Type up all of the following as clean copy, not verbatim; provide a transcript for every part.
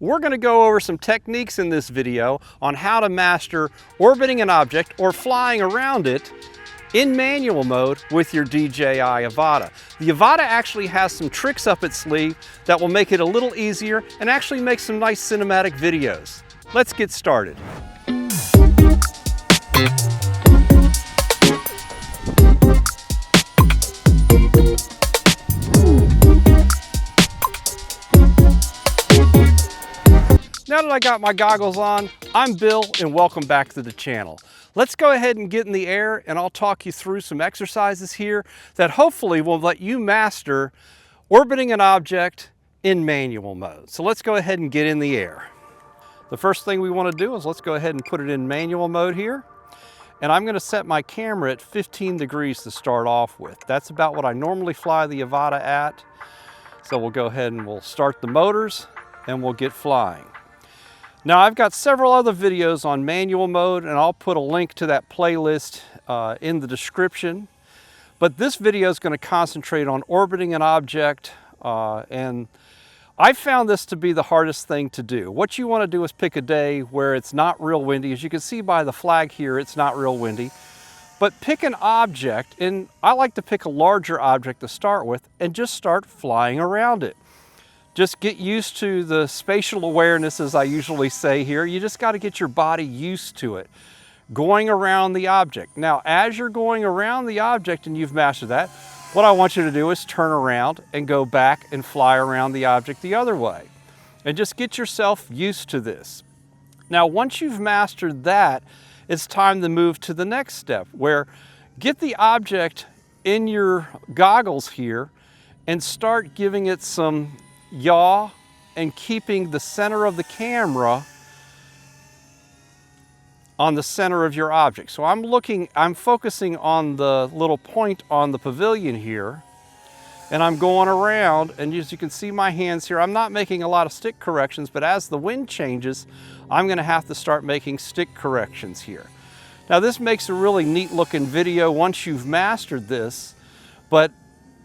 We're going to go over some techniques in this video on how to master orbiting an object or flying around it in manual mode with your DJI Avata. The Avata actually has some tricks up its sleeve that will make it a little easier and actually make some nice cinematic videos. Let's get started. Now that I got my goggles on, I'm Bill and welcome back to the channel. Let's go ahead and get in the air and I'll talk you through some exercises here that hopefully will let you master orbiting an object in manual mode. So let's go ahead and get in the air. The first thing we want to do is let's go ahead and put it in manual mode here. And I'm going to set my camera at 15 degrees to start off with. That's about what I normally fly the Avata at. So we'll go ahead and we'll start the motors and we'll get flying. Now I've got several other videos on manual mode and I'll put a link to that playlist in the description. But this video is going to concentrate on orbiting an object and I found this to be the hardest thing to do. What you want to do is pick a day where it's not real windy. As you can see by the flag here, it's not real windy. But pick an object, and I like to pick a larger object to start with and just start flying around it. Just get used to the spatial awareness, as I usually say here. You just got to get your body used to it, going around the object. Now, as you're going around the object and you've mastered that, what I want you to do is turn around and go back and fly around the object the other way. And just get yourself used to this. Now, once you've mastered that, it's time to move to the next step, where get the object in your goggles here and start giving it some yaw and keeping the center of the camera on the center of your object. So I'm focusing on the little point on the pavilion here, and I'm going around, and as you can see my hands here, I'm not making a lot of stick corrections, but as the wind changes, I'm gonna have to start making stick corrections here. Now this makes a really neat looking video once you've mastered this, but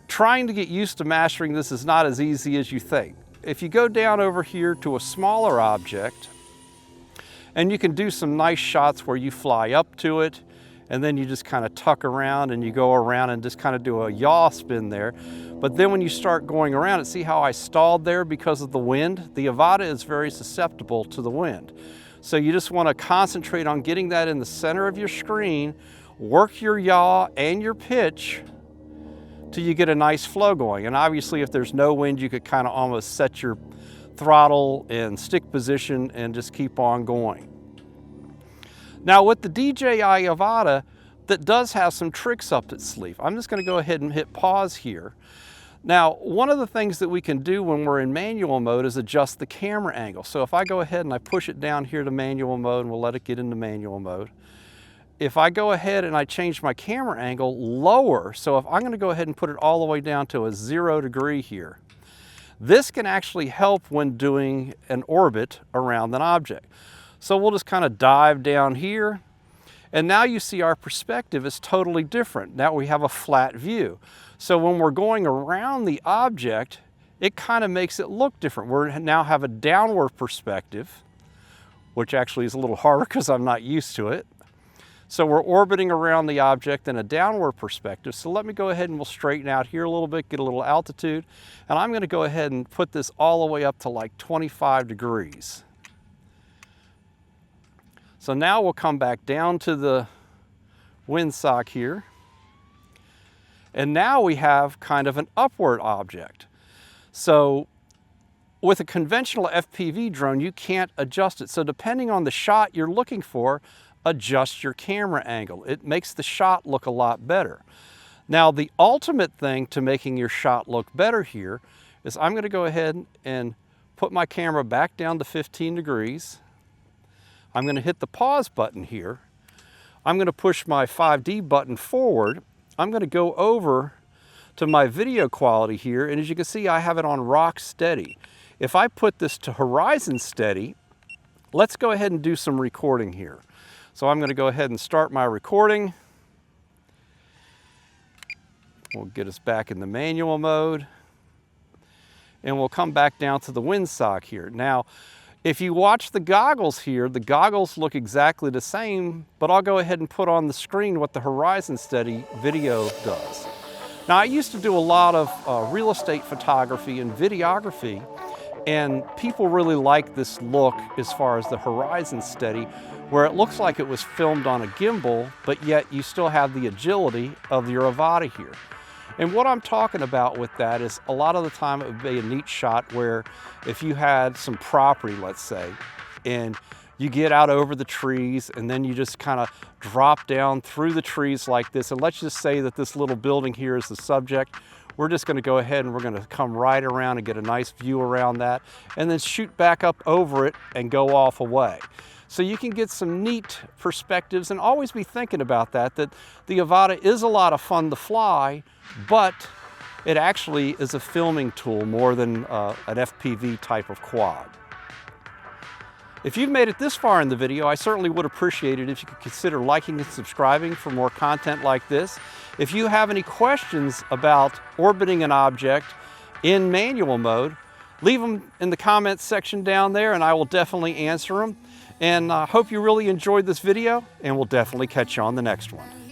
trying to get used to mastering this is not as easy as you think. If you go down over here to a smaller object, and you can do some nice shots where you fly up to it, and then you just kind of tuck around and you go around and just kind of do a yaw spin there. But then when you start going around it, see how I stalled there because of the wind? The Avata is very susceptible to the wind. So you just want to concentrate on getting that in the center of your screen, work your yaw and your pitch till you get a nice flow going. And obviously if there's no wind, you could kind of almost set your throttle and stick position and just keep on going. Now with the DJI Avata, that does have some tricks up its sleeve. I'm just going to go ahead and hit pause here. Now, one of the things that we can do when we're in manual mode is adjust the camera angle. So if I go ahead and I push it down here to manual mode, and we'll let it get into manual mode. If I go ahead and I change my camera angle lower, so if I'm going to go ahead and put it all the way down to a 0 degree here, this can actually help when doing an orbit around an object. So we'll just kind of dive down here, and now you see our perspective is totally different. Now we have a flat view. So when we're going around the object, it kind of makes it look different. We now have a downward perspective, which actually is a little harder because I'm not used to it. So we're orbiting around the object in a downward perspective. So let me go ahead and we'll straighten out here a little bit, get a little altitude. And I'm going to go ahead and put this all the way up to like 25 degrees. So now we'll come back down to the windsock here. And now we have kind of an upward object. So with a conventional FPV drone, you can't adjust it. So depending on the shot you're looking for, adjust your camera angle. It makes the shot look a lot better. Now the ultimate thing to making your shot look better here is I'm going to go ahead and put my camera back down to 15 degrees. I'm going to hit the pause button here. I'm going to push my 5D button forward. I'm going to go over to my video quality here, and as you can see I have it on rock steady. If I put this to horizon steady, let's go ahead and do some recording here. So I'm going to go ahead and start my recording. We'll get us back in the manual mode. And we'll come back down to the windsock here. Now, If you watch the goggles here, the goggles look exactly the same, but I'll go ahead and put on the screen what the horizon steady video does. Now, I used to do a lot of real estate photography and videography, and people really like this look as far as the horizon steady, where it looks like it was filmed on a gimbal, but yet you still have the agility of your Avata here. And what I'm talking about with that is a lot of the time it would be a neat shot where if you had some property, let's say, and you get out over the trees and then you just kind of drop down through the trees like this. And let's just say that this little building here is the subject. We're just going to go ahead and we're going to come right around and get a nice view around that and then shoot back up over it and go off away. So you can get some neat perspectives, and always be thinking about that the Avata is a lot of fun to fly, but it actually is a filming tool more than an FPV type of quad. If you've made it this far in the video, I certainly would appreciate it if you could consider liking and subscribing for more content like this. If you have any questions about orbiting an object in manual mode, leave them in the comments section down there and I will definitely answer them. And I hope you really enjoyed this video, and we'll definitely catch you on the next one.